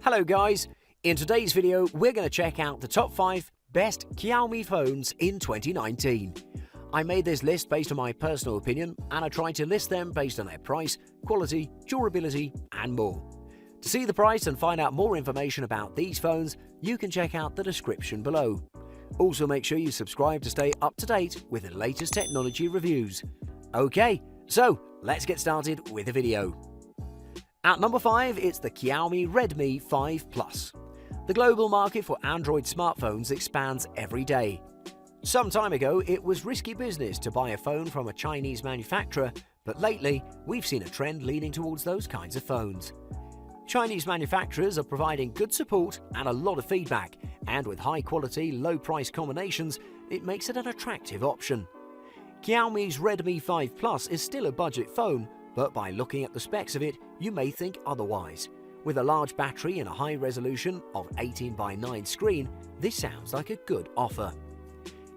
Hello guys, in today's video we're going to check out the top 5 best Xiaomi phones in 2019. I made this list based on my personal opinion and I tried to list them based on their price, quality, durability and more. To see the price and find out more information about these phones, you can check out the description below. Also make sure you subscribe to stay up to date with the latest technology reviews. Okay, so let's get started with the video. At number 5, it's the Xiaomi Redmi 5 Plus. The global market for Android smartphones expands every day. Some time ago, it was risky business to buy a phone from a Chinese manufacturer, but lately, we've seen a trend leaning towards those kinds of phones. Chinese manufacturers are providing good support and a lot of feedback, and with high-quality, low-price combinations, it makes it an attractive option. Xiaomi's Redmi 5 Plus is still a budget phone, but by looking at the specs of it, you may think otherwise. With a large battery and a high resolution of 18:9 screen, this sounds like a good offer.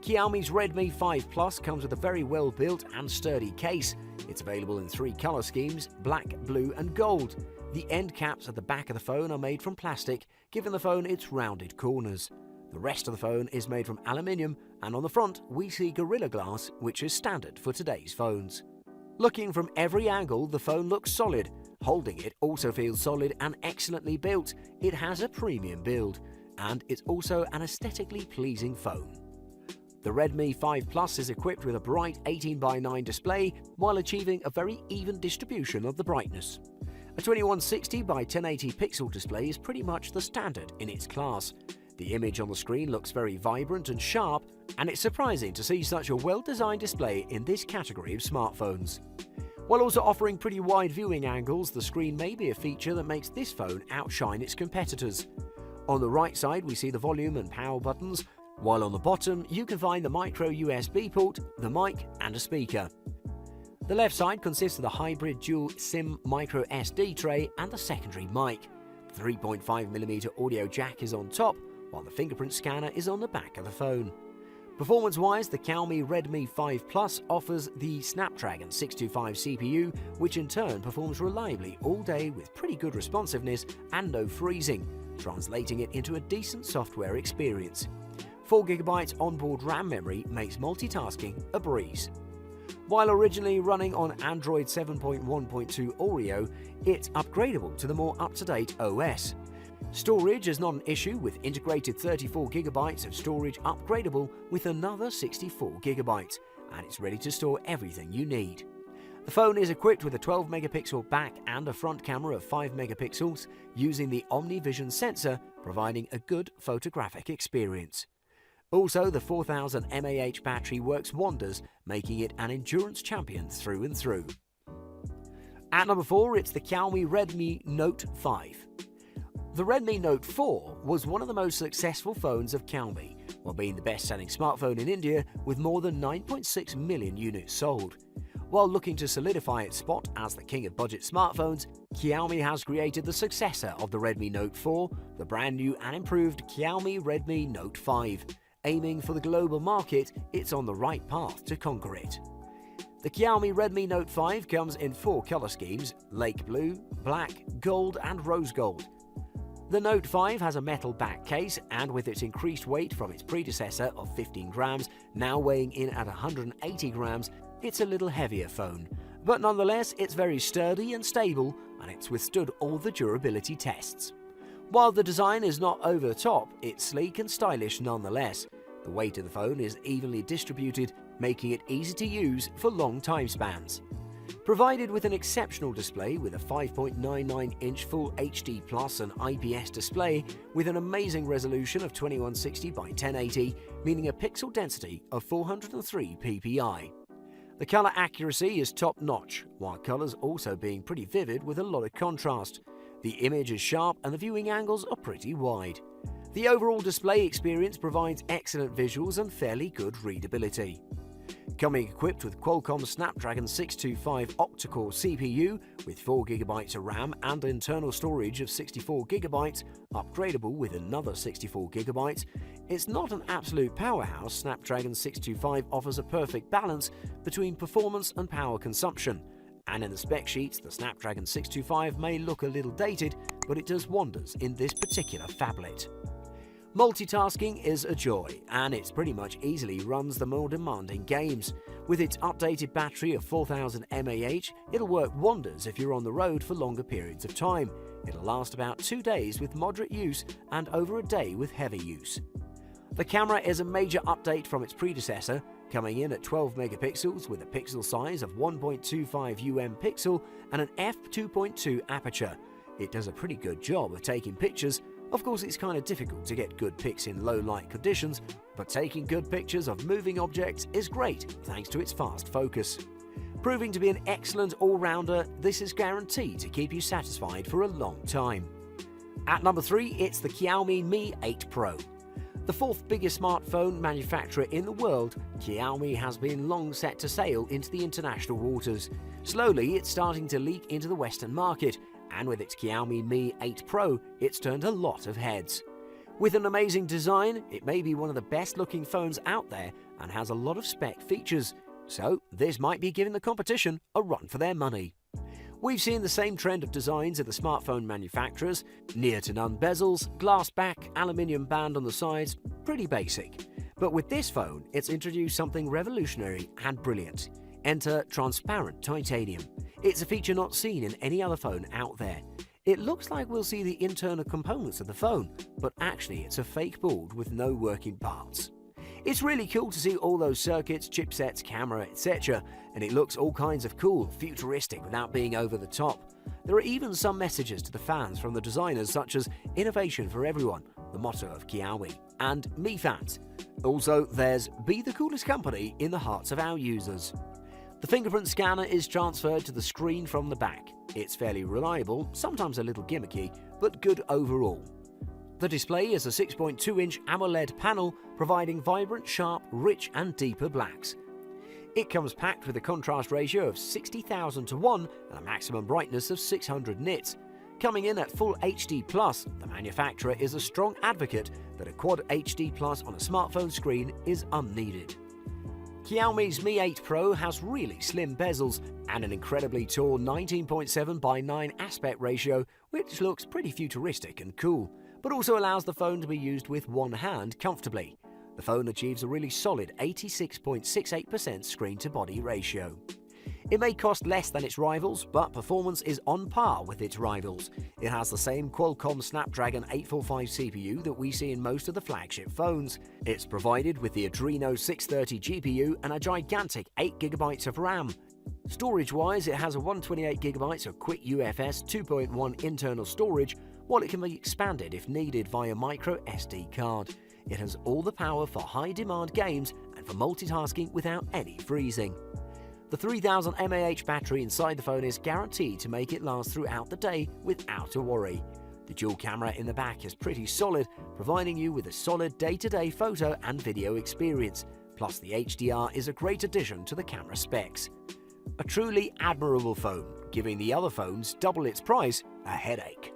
Xiaomi's Redmi 5 Plus comes with a very well built and sturdy case. It's available in 3 color schemes, black, blue and gold. The end caps at the back of the phone are made from plastic, giving the phone its rounded corners. The rest of the phone is made from aluminium, and on the front we see Gorilla Glass, which is standard for today's phones. Looking from every angle, the phone looks solid. Holding it also feels solid and excellently built. It has a premium build, and it's also an aesthetically pleasing phone. The Redmi 5 Plus is equipped with a bright 18:9 display while achieving a very even distribution of the brightness. A 2160 by 1080 pixel display is pretty much the standard in its class. The image on the screen looks very vibrant and sharp, and it's surprising to see such a well-designed display in this category of smartphones. While also offering pretty wide viewing angles, the screen may be a feature that makes this phone outshine its competitors. On the right side we see the volume and power buttons, while on the bottom you can find the micro USB port, the mic and a speaker. The left side consists of the hybrid dual SIM micro SD tray and the secondary mic. The 3.5mm audio jack is on top, while the fingerprint scanner is on the back of the phone. Performance-wise, the Xiaomi Redmi 5 Plus offers the Snapdragon 625 CPU, which in turn performs reliably all day with pretty good responsiveness and no freezing, translating it into a decent software experience. 4GB onboard RAM memory makes multitasking a breeze. While originally running on Android 7.1.2 Oreo, it's upgradable to the more up-to-date OS. Storage is not an issue, with integrated 34GB of storage upgradable with another 64GB, and it's ready to store everything you need. The phone is equipped with a 12MP back and a front camera of 5MP using the OmniVision sensor, providing a good photographic experience. Also, the 4000 mAh battery works wonders, making it an endurance champion through and through. At number 4, it's the Xiaomi Redmi Note 5. The Redmi Note 4 was one of the most successful phones of Xiaomi, while being the best-selling smartphone in India with more than 9.6 million units sold. While looking to solidify its spot as the king of budget smartphones, Xiaomi has created the successor of the Redmi Note 4, the brand new and improved Xiaomi Redmi Note 5. Aiming for the global market, it's on the right path to conquer it. The Xiaomi Redmi Note 5 comes in 4 color schemes: lake blue, black, gold and rose gold. The Note 5 has a metal back case, and with its increased weight from its predecessor of 15 grams, now weighing in at 180 grams, it's a little heavier phone. But nonetheless, it's very sturdy and stable, and it's withstood all the durability tests. While the design is not over the top, it's sleek and stylish nonetheless. The weight of the phone is evenly distributed, making it easy to use for long time spans. Provided with an exceptional display with a 5.99-inch Full HD Plus and IPS display with an amazing resolution of 2160 by 1080, meaning a pixel density of 403 ppi. The color accuracy is top-notch, while colors also being pretty vivid with a lot of contrast. The image is sharp and the viewing angles are pretty wide. The overall display experience provides excellent visuals and fairly good readability. Coming equipped with Qualcomm Snapdragon 625 octa-core CPU with 4GB of RAM and internal storage of 64GB, upgradable with another 64GB, It's not an absolute powerhouse. Snapdragon 625 offers a perfect balance between performance and power consumption. And in the spec sheets, the Snapdragon 625 may look a little dated, but it does wonders in this particular phablet. Multitasking is a joy, and it pretty much easily runs the more demanding games. With its updated battery of 4000 mAh, it'll work wonders if you're on the road for longer periods of time. It'll last about 2 days with moderate use and over a day with heavy use. The camera is a major update from its predecessor, coming in at 12 megapixels with a pixel size of 1.25 pixel and an f2.2 aperture. It does a pretty good job of taking pictures. Of course, it's kind of difficult to get good pics in low light conditions, but taking good pictures of moving objects is great thanks to its fast focus. Proving to be an excellent all-rounder, this is guaranteed to keep you satisfied for a long time. At number 3, it's the Xiaomi Mi 8 Pro. The fourth biggest smartphone manufacturer in the world, Xiaomi has been long set to sail into the international waters. Slowly, it's starting to leak into the Western market, and with its Xiaomi Mi 8 Pro, it's turned a lot of heads. With an amazing design, it may be one of the best looking phones out there and has a lot of spec features, so this might be giving the competition a run for their money. We've seen the same trend of designs at the smartphone manufacturers: near to none bezels, glass back, aluminium band on the sides, pretty basic. But with this phone, it's introduced something revolutionary and brilliant. Enter transparent titanium. It's a feature not seen in any other phone out there. It looks like we'll see the internal components of the phone, but actually it's a fake board with no working parts. It's really cool to see all those circuits, chipsets, camera, etc., and it looks all kinds of cool, futuristic without being over the top. There are even some messages to the fans from the designers, such as "Innovation for everyone," the motto of Xiaomi, and "Me fans." Also, there's "Be the coolest company in the hearts of our users." The fingerprint scanner is transferred to the screen from the back. It's fairly reliable, sometimes a little gimmicky, but good overall. The display is a 6.2-inch AMOLED panel providing vibrant, sharp, rich and deeper blacks. It comes packed with a contrast ratio of 60,000 to 1 and a maximum brightness of 600 nits. Coming in at Full HD+, the manufacturer is a strong advocate that a Quad HD+ on a smartphone screen is unneeded. Xiaomi's Mi 8 Pro has really slim bezels and an incredibly tall 19.7 by 9 aspect ratio, which looks pretty futuristic and cool, but also allows the phone to be used with one hand comfortably. The phone achieves a really solid 86.68% screen-to-body ratio. It may cost less than its rivals, but performance is on par with its rivals. It has the same Qualcomm Snapdragon 845 CPU that we see in most of the flagship phones. It's provided with the Adreno 630 GPU and a gigantic 8GB of RAM. Storage-wise, it has a 128GB of quick UFS 2.1 internal storage, while it can be expanded if needed via micro SD card. It has all the power for high-demand games and for multitasking without any freezing. The 3000 mAh battery inside the phone is guaranteed to make it last throughout the day without a worry. The dual camera in the back is pretty solid, providing you with a solid day-to-day photo and video experience. Plus, the HDR is a great addition to the camera specs. A truly admirable phone, giving the other phones double its price a headache.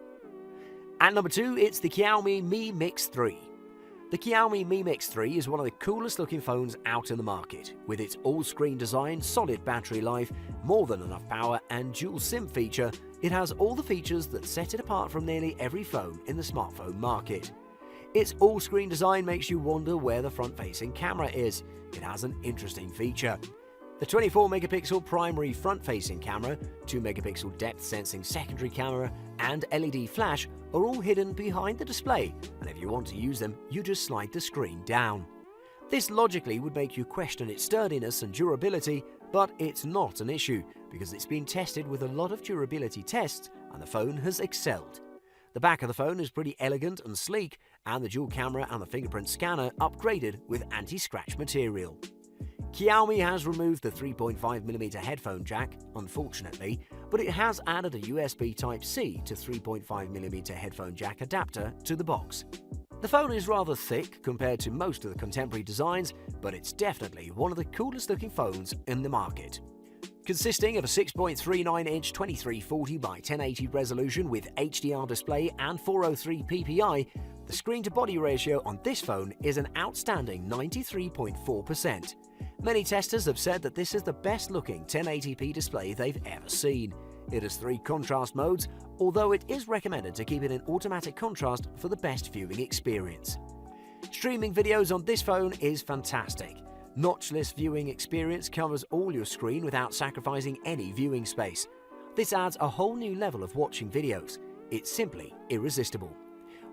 At number 2, it's the Xiaomi Mi Mix 3. The Xiaomi Mi Mix 3 is one of the coolest looking phones out in the market. With its all-screen design, solid battery life, more than enough power and dual SIM feature, it has all the features that set it apart from nearly every phone in the smartphone market. Its all-screen design makes you wonder where the front-facing camera is. It has an interesting feature. The 24-megapixel primary front-facing camera, 2-megapixel depth-sensing secondary camera, and LED flash are all hidden behind the display, and if you want to use them, you just slide the screen down. This logically would make you question its sturdiness and durability, but it's not an issue, because it's been tested with a lot of durability tests, and the phone has excelled. The back of the phone is pretty elegant and sleek, and the dual camera and the fingerprint scanner upgraded with anti-scratch material. Xiaomi has removed the 3.5mm headphone jack, unfortunately, but it has added a USB Type-C to 3.5mm headphone jack adapter to the box. The phone is rather thick compared to most of the contemporary designs, but it's definitely one of the coolest looking phones in the market. Consisting of a 6.39-inch 2340 by 1080 resolution with HDR display and 403 ppi, The screen-to-body ratio on this phone is an outstanding 93.4%. Many testers have said that this is the best-looking 1080p display they've ever seen. It has 3 contrast modes, although it is recommended to keep it in automatic contrast for the best viewing experience. Streaming videos on this phone is fantastic. Notchless viewing experience covers all your screen without sacrificing any viewing space. This adds a whole new level of watching videos. It's simply irresistible.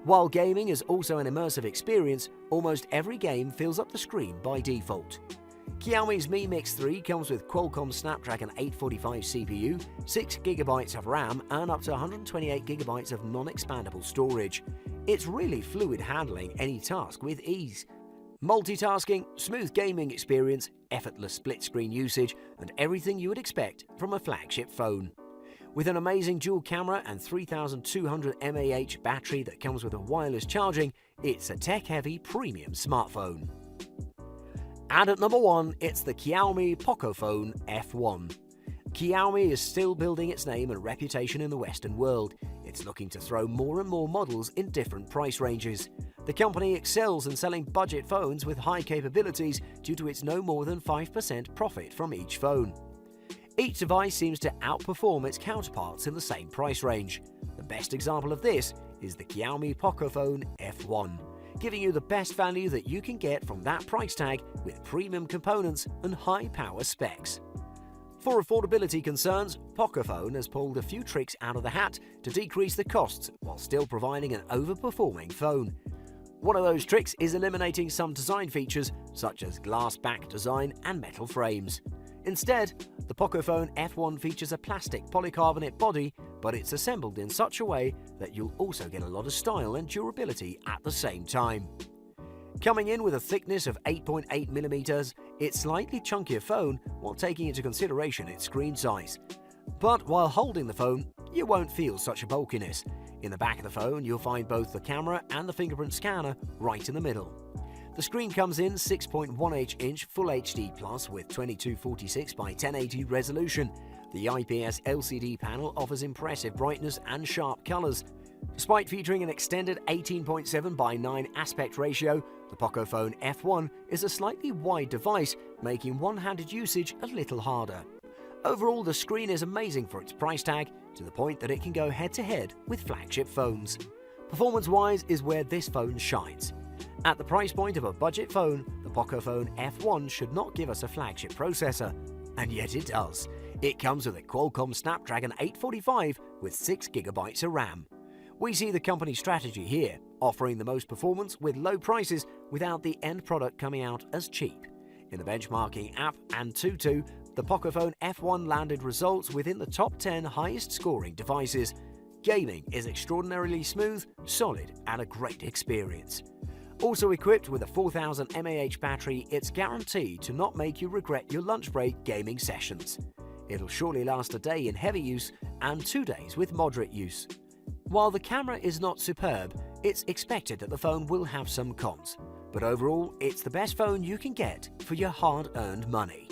While gaming is also an immersive experience, almost every game fills up the screen by default. Xiaomi's Mi Mix 3 comes with Qualcomm Snapdragon 845 CPU, 6GB of RAM and up to 128GB of non-expandable storage. It's really fluid, handling any task with ease. Multitasking, smooth gaming experience, effortless split-screen usage and everything you would expect from a flagship phone. With an amazing dual camera and 3200 mAh battery that comes with a wireless charging, it's a tech-heavy premium smartphone. And at number 1, it's the Xiaomi Pocophone F1. Xiaomi is still building its name and reputation in the Western world. It's looking to throw more and more models in different price ranges. The company excels in selling budget phones with high capabilities due to its no more than 5% profit from each phone. Each device seems to outperform its counterparts in the same price range. The best example of this is the Xiaomi Pocophone F1, giving you the best value that you can get from that price tag with premium components and high-power specs. For affordability concerns, Pocophone has pulled a few tricks out of the hat to decrease the costs while still providing an overperforming phone. One of those tricks is eliminating some design features such as glass back design and metal frames. Instead, the Pocophone F1 features a plastic polycarbonate body, but it's assembled in such a way that you'll also get a lot of style and durability at the same time. Coming in with a thickness of 8.8mm, it's slightly chunkier phone while taking into consideration its screen size. But while holding the phone, you won't feel such a bulkiness. In the back of the phone, you'll find both the camera and the fingerprint scanner right in the middle. The screen comes in 6.18-inch Full HD Plus with 2246 by 1080 resolution. The IPS LCD panel offers impressive brightness and sharp colors. Despite featuring an extended 18.7 by 9 aspect ratio, the Pocophone F1 is a slightly wide device, making one-handed usage a little harder. Overall, the screen is amazing for its price tag, to the point that it can go head-to-head with flagship phones. Performance-wise is where this phone shines. At the price point of a budget phone, the Pocophone F1 should not give us a flagship processor, and yet it does. It comes with a Qualcomm Snapdragon 845 with 6GB of RAM. We see the company's strategy here, offering the most performance with low prices without the end product coming out as cheap. In the benchmarking app Antutu, the Pocophone F1 landed results within the top 10 highest scoring devices. Gaming is extraordinarily smooth, solid, and a great experience. Also equipped with a 4000 mAh battery, it's guaranteed to not make you regret your lunch break gaming sessions. It'll surely last a day in heavy use and 2 days with moderate use. While the camera is not superb, it's expected that the phone will have some cons. But overall, it's the best phone you can get for your hard-earned money.